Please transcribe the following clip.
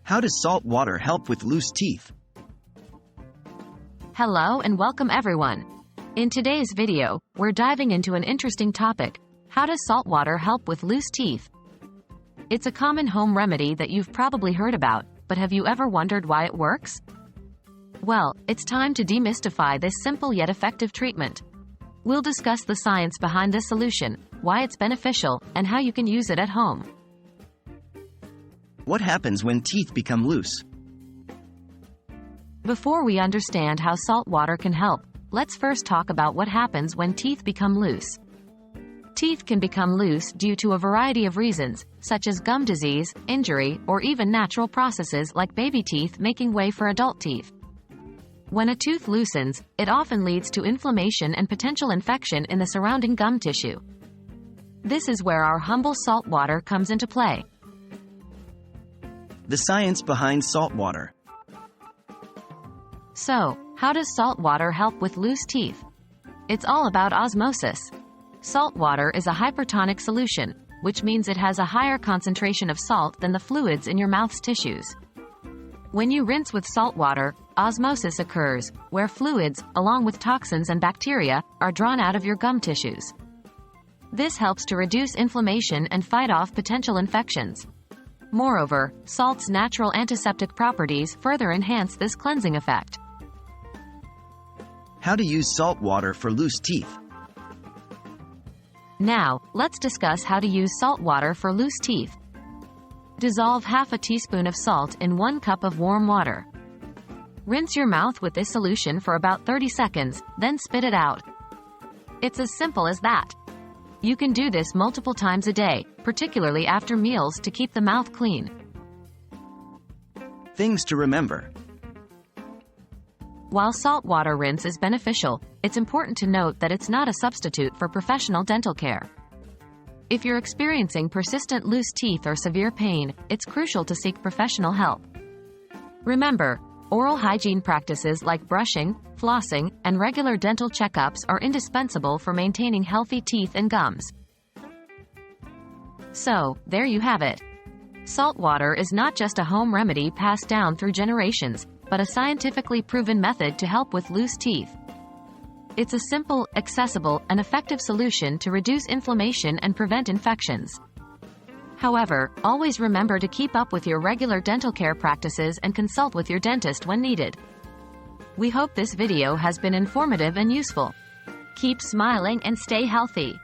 How does salt water help with loose teeth? Hello and welcome everyone. In today's video, we're diving into an interesting topic. How does salt water help with loose teeth? It's a common home remedy that you've probably heard about, but have you ever wondered why it works? Well, it's time to demystify this simple yet effective treatment. We'll discuss the science behind this solution, why it's beneficial, and how you can use it at home. What happens when teeth become loose? Before we understand how salt water can help, let's first talk about what happens when teeth become loose. Teeth can become loose due to a variety of reasons, such as gum disease, injury, or even natural processes like baby teeth making way for adult teeth. When a tooth loosens, it often leads to inflammation and potential infection in the surrounding gum tissue. This is where our humble salt water comes into play. The science behind salt water. So, how does salt water help with loose teeth? It's all about osmosis. Salt water is a hypertonic solution, which means it has a higher concentration of salt than the fluids in your mouth's tissues. When you rinse with salt water, osmosis occurs, where fluids, along with toxins and bacteria, are drawn out of your gum tissues. This helps to reduce inflammation and fight off potential infections. Moreover, salt's natural antiseptic properties further enhance this cleansing effect. How to use salt water for loose teeth. Now, let's discuss how to use salt water for loose teeth. Dissolve half a teaspoon of salt in 1 cup of warm water. Rinse your mouth with this solution for about 30 seconds, then spit it out. It's as simple as that. You can do this multiple times a day, particularly after meals, to keep the mouth clean. Things to remember. While saltwater rinse is beneficial, it's important to note that it's not a substitute for professional dental care. If you're experiencing persistent loose teeth or severe pain, it's crucial to seek professional help. Remember, oral hygiene practices like brushing, flossing, and regular dental checkups are indispensable for maintaining healthy teeth and gums. So, there you have it. Salt water is not just a home remedy passed down through generations, but a scientifically proven method to help with loose teeth. It's a simple, accessible, and effective solution to reduce inflammation and prevent infections. However, always remember to keep up with your regular dental care practices and consult with your dentist when needed. We hope this video has been informative and useful. Keep smiling and stay healthy.